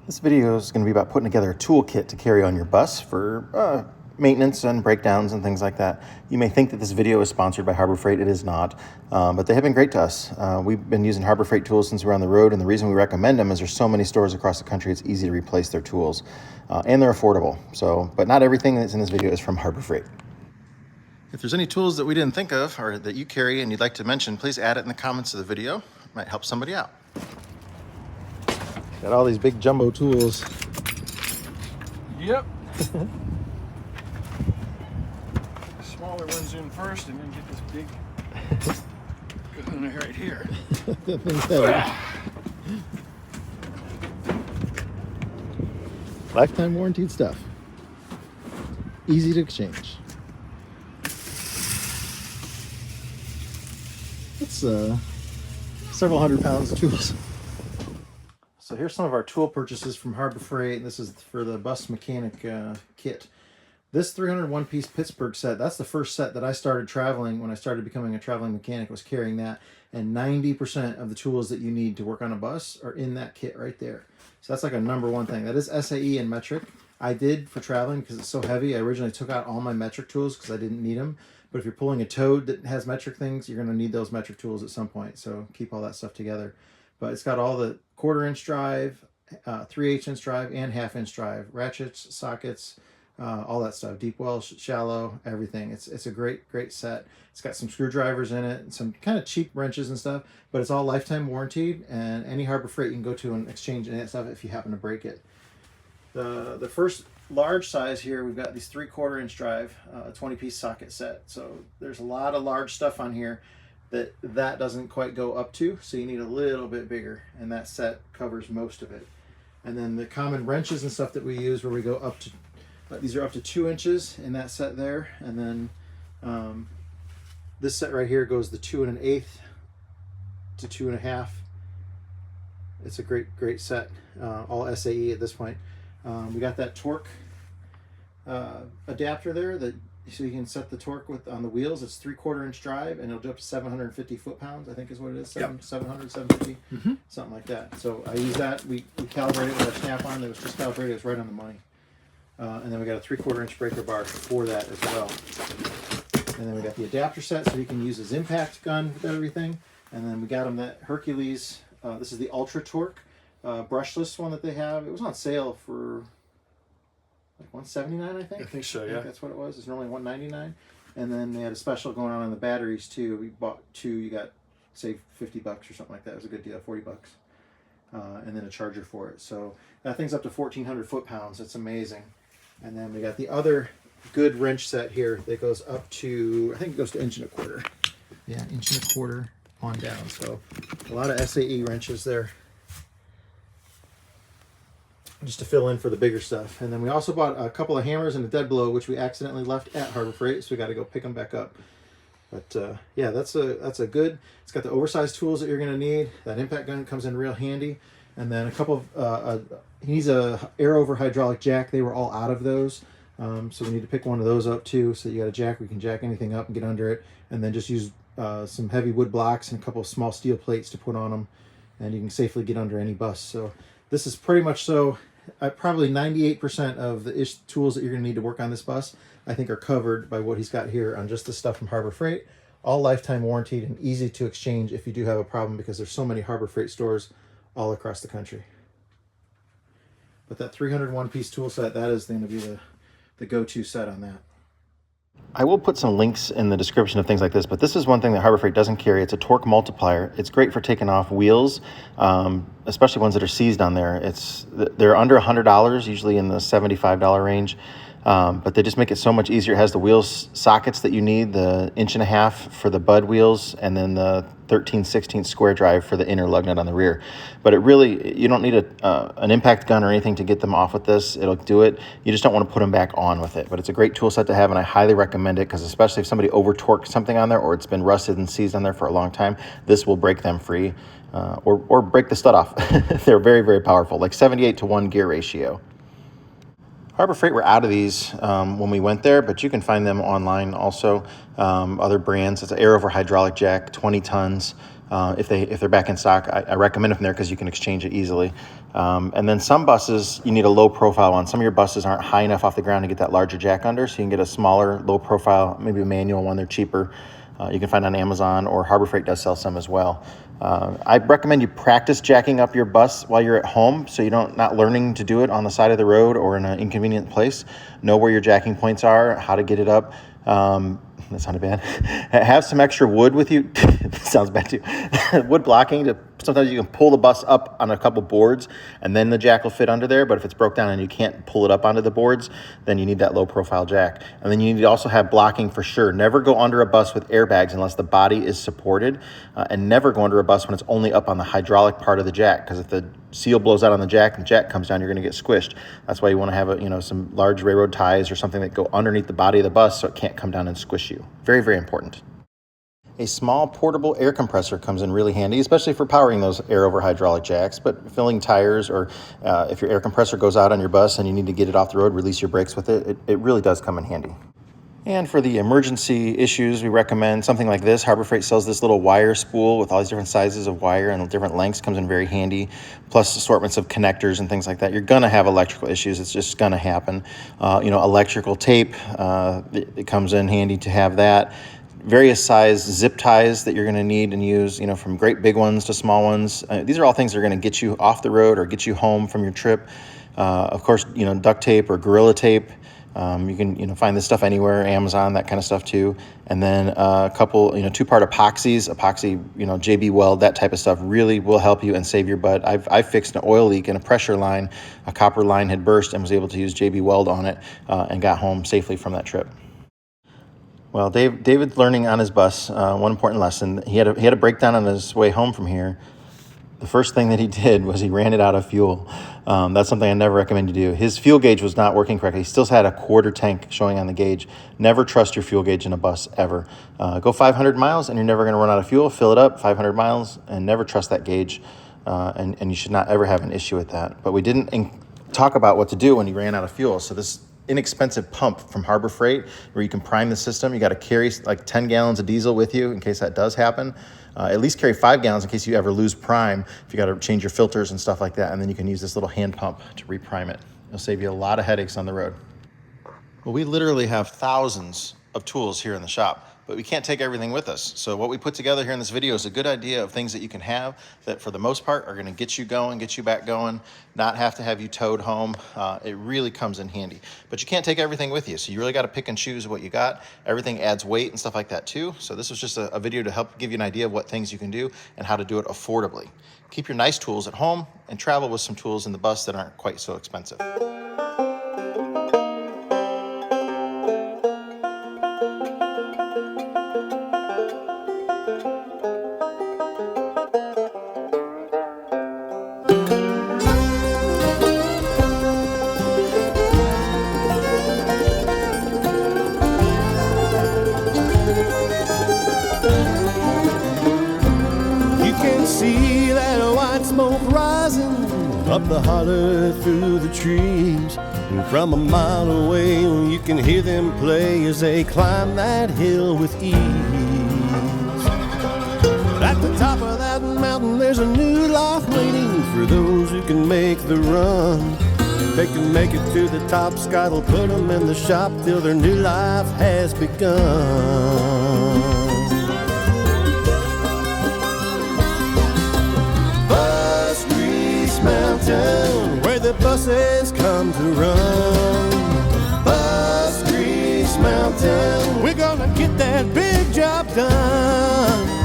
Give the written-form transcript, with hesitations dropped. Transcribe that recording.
This video is going to be about putting together a toolkit to carry on your bus for maintenance and breakdowns and things like that. You may think that this video is sponsored by Harbor Freight. It is not, but they have been great to us. We've been using Harbor Freight tools since we're on the road, and the reason we recommend them is there's so many stores across the country, it's easy to replace their tools, and they're affordable. But not everything that's in this video is from Harbor Freight. If there's any tools that we didn't think of or that you carry and you'd like to mention, please add it in the comments of the video. It might help somebody out. Got all these big jumbo tools. Yep. Smaller ones in first and then get this big gun right here. That thing's heavy. Lifetime warranted stuff. Easy to exchange. It's several hundred pounds of tools. So here's some of our tool purchases from Harbor Freight. This is for the bus mechanic kit. This 301 piece Pittsburgh set, that's the first set that I started traveling when I started becoming a traveling mechanic, was carrying that. And 90% of the tools that you need to work on a bus are in that kit right there. So that's like a #1 thing. That is SAE and metric. I did for traveling because it's so heavy. I originally took out all my metric tools because I didn't need them. But if you're pulling a toad that has metric things, you're going to need those metric tools at some point. So keep all that stuff together. But it's got all the 1/4 inch drive, 3/8 inch drive, and 1/2 inch drive, ratchets, sockets, all that stuff, deep well, shallow, everything. It's a great set. It's got some screwdrivers in it and some kind of cheap wrenches and stuff, but it's all lifetime warranted, and any Harbor Freight you can go to and exchange any of that stuff if you happen to break it. The first large size here, we've got these 3/4 inch drive, a 20-piece socket set. So there's a lot of large stuff on here that doesn't quite go up to, so you need a little bit bigger, and that set covers most of it. And then the common wrenches and stuff that we use, where we go up to, these are up to 2 inches in that set there, and then this set right here goes the 2 1/8 to 2 1/2. It's a great set, all SAE at this point. We got that torque adapter there so you can set the torque on the wheels. It's 3/4 inch drive, and it'll do up to 750 foot-pounds, I think is what it is. 700, 750, something like that. So I use that. We calibrated it with our snap-on. That was just calibrated. It was right on the money. And then we got a 3/4 inch breaker bar for that as well. And then we got the adapter set, so you can use his impact gun with everything. And then we got him that Hercules. This is the Ultra Torque brushless one that they have. It was on sale for like $179, I think. I think so, I yeah. think that's what it was. It's normally $199. And then they had a special going on the batteries too. We bought 2, you got say $50 or something like that. It was a good deal, $40. And then a charger for it. So that thing's up to 1,400 foot-pounds. It's amazing. And then we got the other good wrench set here that goes up to, I think it goes to 1.25 inches. Yeah, 1.25 inches on down. So a lot of SAE wrenches there, just to fill in for the bigger stuff. And then we also bought a couple of hammers and a dead blow, which we accidentally left at Harbor Freight, so we got to go pick them back up. But yeah, that's a good. It's got the oversized tools that you're going to need. That impact gun comes in real handy. And then a couple of he needs a air over hydraulic jack. They were all out of those, so we need to pick one of those up too. So you got a jack, we can jack anything up and get under it, and then just use some heavy wood blocks and a couple of small steel plates to put on them, and you can safely get under any bus. So this is pretty much so. Probably 98% of the tools that you're going to need to work on this bus, I think, are covered by what he's got here on just the stuff from Harbor Freight. All lifetime warranted and easy to exchange if you do have a problem, because there's so many Harbor Freight stores all across the country. But that 301 piece tool set, that is going to be the go-to set on that. I will put some links in the description of things like this, but this is one thing that Harbor Freight doesn't carry. It's a torque multiplier. It's great for taking off wheels, especially ones that are seized on there. They're under $100, usually in the $75 range, but they just make it so much easier. It has the wheels sockets that you need, the 1.5 inch for the bud wheels, and then the 13/16 square drive for the inner lug nut on the rear. But you don't need an impact gun or anything to get them off with this. It'll do it. You just don't want to put them back on with it. But it's a great tool set to have, and I highly recommend it, because especially if somebody over torqued something on there, or it's been rusted and seized on there for a long time, this will break them free, or break the stud off. They're very powerful, like 78-to-1 gear ratio. Harbor Freight were out of these when we went there, but you can find them online also. Other brands. It's an air over hydraulic jack, 20 tons. If they're back in stock, I recommend it from there because you can exchange it easily. And then some buses, you need a low profile one. Some of your buses aren't high enough off the ground to get that larger jack under, so you can get a smaller, low profile, maybe a manual one. They're cheaper. You can find on Amazon, or Harbor Freight does sell some as well. I recommend you practice jacking up your bus while you're at home, so you don't not learning to do it on the side of the road or in an inconvenient place. Know where your jacking points are, how to get it up. That sounded bad. Have some extra wood with you. Sounds bad too. Wood blocking to sometimes you can pull the bus up on a couple boards and then the jack will fit under there. But if it's broke down and you can't pull it up onto the boards, then you need that low profile jack. And then you need to also have blocking for sure. Never go under a bus with airbags unless the body is supported, and never go under a bus when it's only up on the hydraulic part of the jack, because if the seal blows out on the jack and the jack comes down, you're going to get squished. That's why you want to have some large railroad ties or something that go underneath the body of the bus so it can't come down and squish you. Very, very important. A small portable air compressor comes in really handy, especially for powering those air over hydraulic jacks, but filling tires, or if your air compressor goes out on your bus and you need to get it off the road, release your brakes with it, it really does come in handy. And for the emergency issues, we recommend something like this. Harbor Freight sells this little wire spool with all these different sizes of wire and different lengths. Comes in very handy, plus assortments of connectors and things like that. You're gonna have electrical issues. It's just gonna happen. Electrical tape, it comes in handy to have that. Various size zip ties that you're going to need and use, from great big ones to small ones. These are all things that are going to get you off the road or get you home from your trip. Of course, duct tape or Gorilla tape. You can, find this stuff anywhere, Amazon, that kind of stuff too. And then a couple, 2-part epoxy, JB Weld, that type of stuff really will help you and save your butt. I've fixed an oil leak in a pressure line. A copper line had burst and was able to use JB Weld on it and got home safely from that trip. Well, David's learning on his bus one important lesson. He had a breakdown on his way home from here. The first thing that he did was he ran it out of fuel. That's something I never recommend you do. His fuel gauge was not working correctly. He still had a quarter tank showing on the gauge. Never trust your fuel gauge in a bus, ever. Go 500 miles and you're never going to run out of fuel. Fill it up 500 miles and never trust that gauge. And you should not ever have an issue with that. But we didn't talk about what to do when he ran out of fuel. So this inexpensive pump from Harbor Freight where you can prime the system. You got to carry like 10 gallons of diesel with you in case that does happen. At least carry 5 gallons in case you ever lose prime, if you got to change your filters and stuff like that. And then you can use this little hand pump to reprime it. It'll save you a lot of headaches on the road. Well, we literally have thousands of tools here in the shop, but we can't take everything with us. So what we put together here in this video is a good idea of things that you can have that for the most part are going to get you going, get you back going, not have to have you towed home. It really comes in handy, but you can't take everything with you. So you really got to pick and choose what you got. Everything adds weight and stuff like that too. So this was just a video to help give you an idea of what things you can do and how to do it affordably. Keep your nice tools at home and travel with some tools in the bus that aren't quite so expensive. See that white smoke rising up the holler through the trees, and from a mile away you can hear them play as they climb that hill with ease. But at the top of that mountain there's a new life waiting for those who can make the run. If they can make it to the top, God will put them in the shop till their new life has begun. Mountain, where the buses come to run. Bus Grease Mountain, we're gonna get that big job done.